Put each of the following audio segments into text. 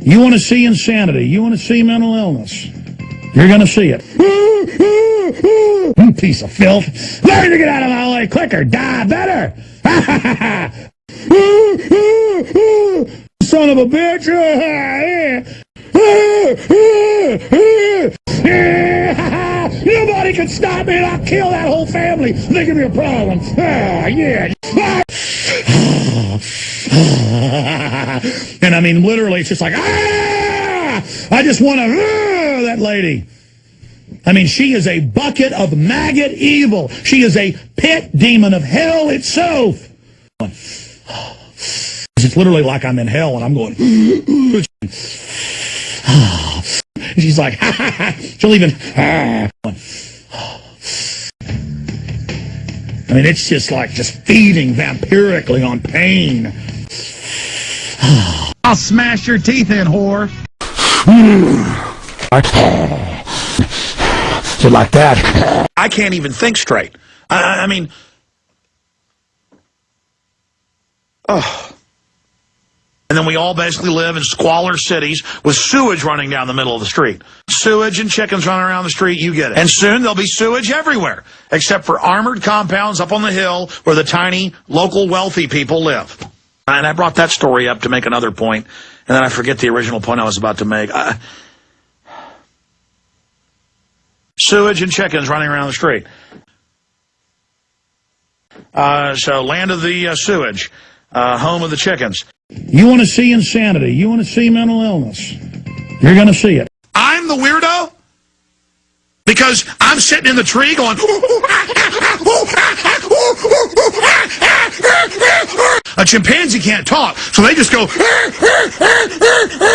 You want to see insanity. You want to see mental illness. You're going to see it. Piece of filth. Learn to get out of my way quicker. Die better. Son of a bitch. Nobody can stop me, and I'll kill that whole family. They give me a problem. Yeah. And I mean, literally, it's just like, I just want to, that lady. I mean, she is a bucket of maggot evil. She is a pit demon of hell itself. It's literally like I'm in hell, and I'm going, she's like, she'll even, I mean, it's just like feeding vampirically on pain. I'll smash your teeth in, whore. So like that. I can't even think straight. I mean, oh. And then we all basically live in squalor cities with sewage running down the middle of the street. Sewage and chickens running around the street, you get it. And soon there'll be sewage everywhere, except for armored compounds up on the hill where the tiny, local, wealthy people live. And I brought that story up to make another point, and then I forget the original point I was about to make. Sewage and chickens running around the street. So land of the sewage, home of the chickens. You want to see insanity. You want to see mental illness. You're going to see it. I'm the weirdo because I'm sitting in the tree going, a chimpanzee can't talk, so they just go,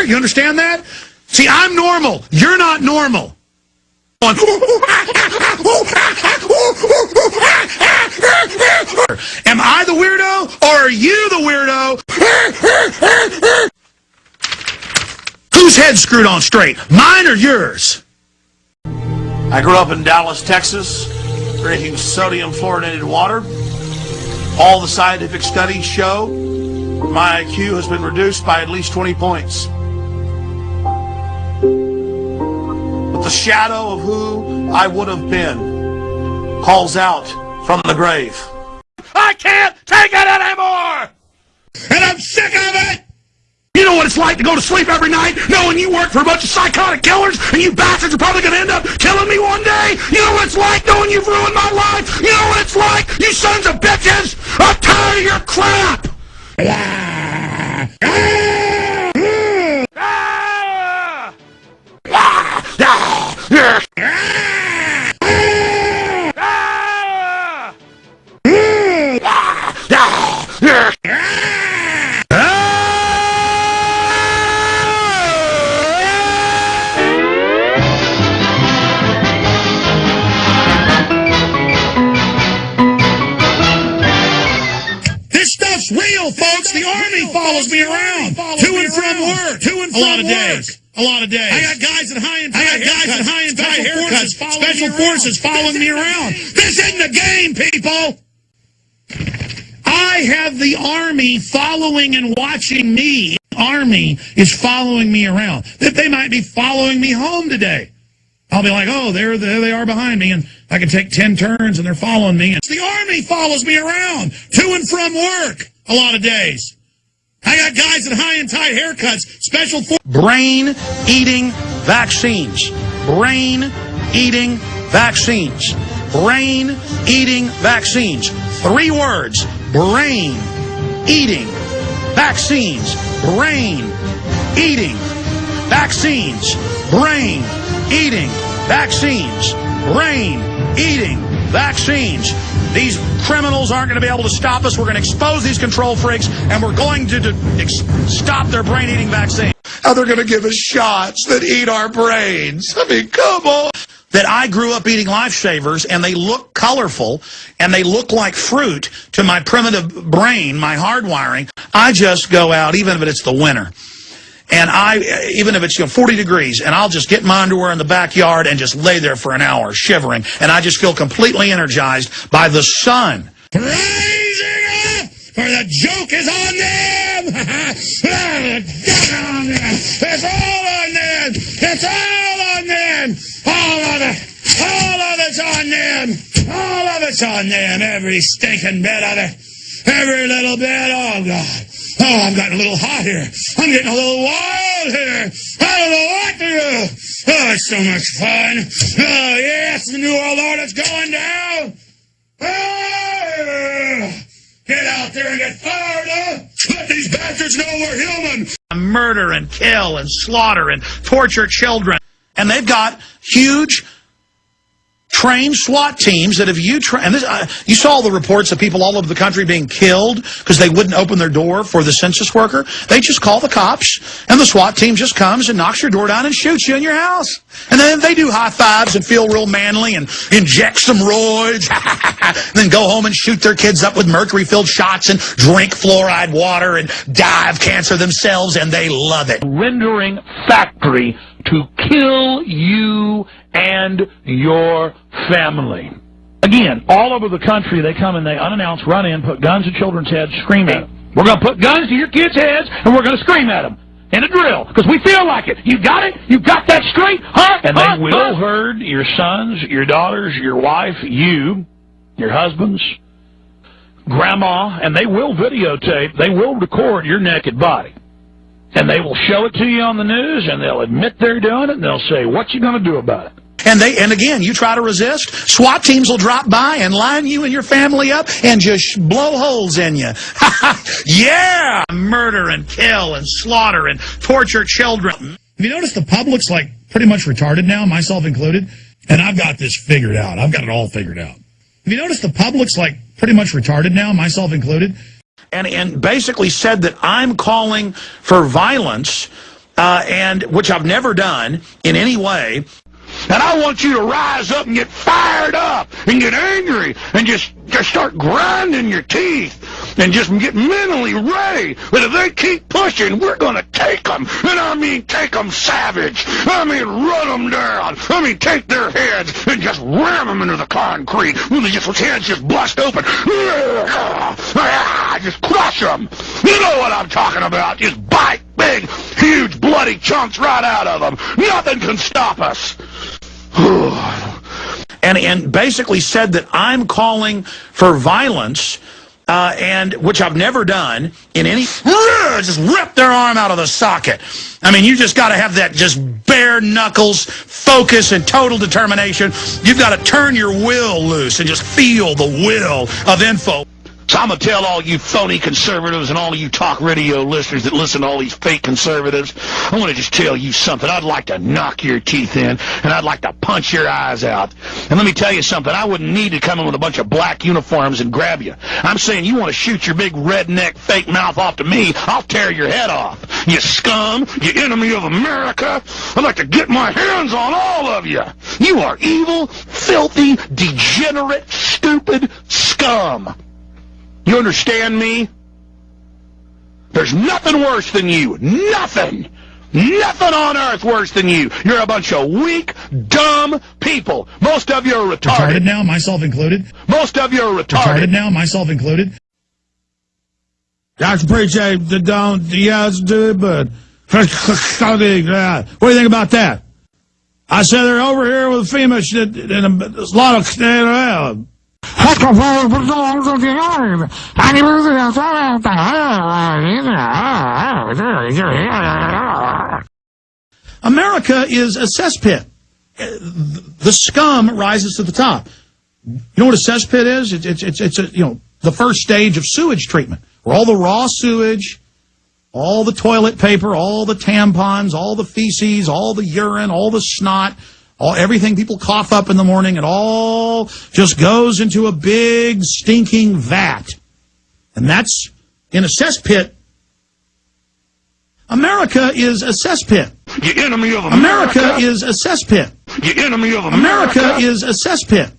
you understand that? See, I'm normal. You're not normal. Am I the weirdo, or are you the weirdo? Whose head's screwed on straight? Mine or yours? I grew up in Dallas, Texas, drinking sodium fluoridated water. All the scientific studies show my IQ has been reduced by at least 20 points. But the shadow of who I would have been calls out from the grave. I can't take it anymore! And I'm sick of it! You know what it's like to go to sleep every night knowing you work for a bunch of psychotic killers and you bastards are probably going to end up killing me one day? You know what it's like knowing you've ruined my life? You know what it's like, you sons of bitches? I'm tired of your crap! This stuff's real, folks. The Army follows me around to and from work. A lot of days. I got guys in high and tight haircuts. Special forces following me around. This isn't a game, people. I have the Army following and watching me. Army is following me around. That they might be following me home today. I'll be like, oh, there they are behind me, and I can take 10 turns, and they're following me. The Army follows me around to and from work a lot of days. I got guys in high and tight haircuts, special for brain-eating vaccines. Brain-eating vaccines. Brain-eating vaccines. 3 words. Brain-eating vaccines. Brain-eating vaccines. Brain-eating vaccines. Brain-eating vaccines. These criminals aren't going to be able to stop us. We're going to expose these control freaks, and we're going to stop their brain-eating vaccine. Now they're going to give us shots that eat our brains. I mean, come on. That I grew up eating lifesavers, and they look colorful, and they look like fruit to my primitive brain, my hardwiring. I just go out, even if it's the winter. And even if it's 40 degrees, and I'll just get my underwear in the backyard and just lay there for an hour shivering, and I just feel completely energized by the sun. Rising up, for the joke is on them! It's all on them. It's all on them. All of it. All of it's on them. All of it's on them. Every stinking bit of it. Every little bit. Oh, God. Oh, I'm getting a little hot here. I'm getting a little wild here. I don't know what to do. Oh, it's so much fun. Oh, yes, the New World Order's going down. Oh, get out there and get fired up. Let these bastards know we're human. Murder and kill and slaughter and torture children. And they've got huge trained SWAT teams that have you saw the reports of people all over the country being killed because they wouldn't open their door for the census worker. They just call the cops, and the SWAT team just comes and knocks your door down and shoots you in your house. And then they do high fives and feel real manly and inject some roids, and then go home and shoot their kids up with mercury-filled shots and drink fluoride water and die of cancer themselves, and they love it. Rendering factory to kill you and your family. Again, all over the country, they come and they unannounced run in, put guns to children's heads, scream at them. We're going to put guns to your kids' heads, and we're going to scream at them in a drill, because we feel like it. You got it? You got that straight? Huh? And they will herd your sons, your daughters, your wife, you, your husbands, grandma, and they will videotape, they will record your naked body. And they will show it to you on the news, and they'll admit they're doing it, and they'll say, what you going to do about it? And again, you try to resist, SWAT teams will drop by and line you and your family up and just blow holes in you. Yeah! Murder and kill and slaughter and torture children. Have you noticed the public's like pretty much retarded now, myself included? And I've got this figured out. I've got it all figured out. Have you noticed the public's like pretty much retarded now, myself included? And basically said that I'm calling for violence, and which I've never done in any way. And I want you to rise up and get fired up and get angry and just start grinding your teeth and just get mentally ready. But if they keep pushing, we're going to take them. And I mean take them savage. I mean run them down. I mean take their heads and just ram them into the concrete. With heads just bust open. Just crush them. You know what I'm talking about. Just bite big, huge, bloody chunks right out of them. Nothing can stop us. And basically said that I'm calling for violence, and which I've never done in any. Just rip their arm out of the socket. I mean, you just got to have that just bare knuckles focus and total determination. You've got to turn your will loose and just feel the will of info. So I'm going to tell all you phony conservatives and all of you talk radio listeners that listen to all these fake conservatives, I want to just tell you something. I'd like to knock your teeth in, and I'd like to punch your eyes out. And let me tell you something. I wouldn't need to come in with a bunch of black uniforms and grab you. I'm saying you want to shoot your big redneck fake mouth off to me, I'll tear your head off. You scum, you enemy of America. I'd like to get my hands on all of you. You are evil, filthy, degenerate, stupid scum. You understand me? There's nothing worse than you. Nothing. Nothing on earth worse than you. You're a bunch of weak, dumb people. Most of you are retarded. Retarded now, myself included. Most of you are retarded. Retarded now, myself included. I appreciate the don't, yes, dude, but what do you think about that? I said they're over here with FEMA shit, and a lot of America is a cesspit. The scum rises to the top. You know what a cesspit is? It's the first stage of sewage treatment, where all the raw sewage, all the toilet paper, all the tampons, all the feces, all the urine, all the snot, everything people cough up in the morning, it all just goes into a big stinking vat. And that's in a cesspit. America is a cesspit. You enemy of America. America is a cesspit. You enemy of America. America is a cesspit.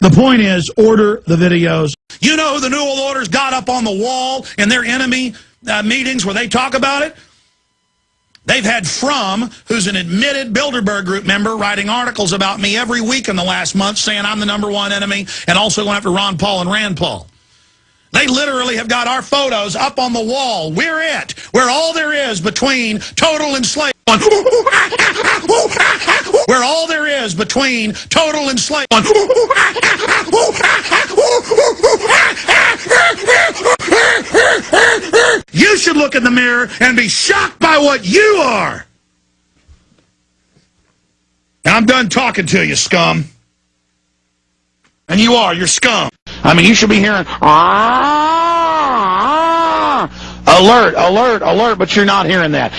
The point is, order the videos. You know who the New World Order's got up on the wall in their enemy meetings where they talk about it? They've had Frum, who's an admitted Bilderberg Group member, writing articles about me every week in the last month saying I'm the #1 enemy and also going after Ron Paul and Rand Paul. They literally have got our photos up on the wall. We're it. We're all there is between total enslavement. We're all there is between total enslavement. You should look in the mirror and be shocked by what you are. I'm done talking to you, scum. And you are. You're scum. I mean, you should be hearing, alert, alert, alert, but you're not hearing that.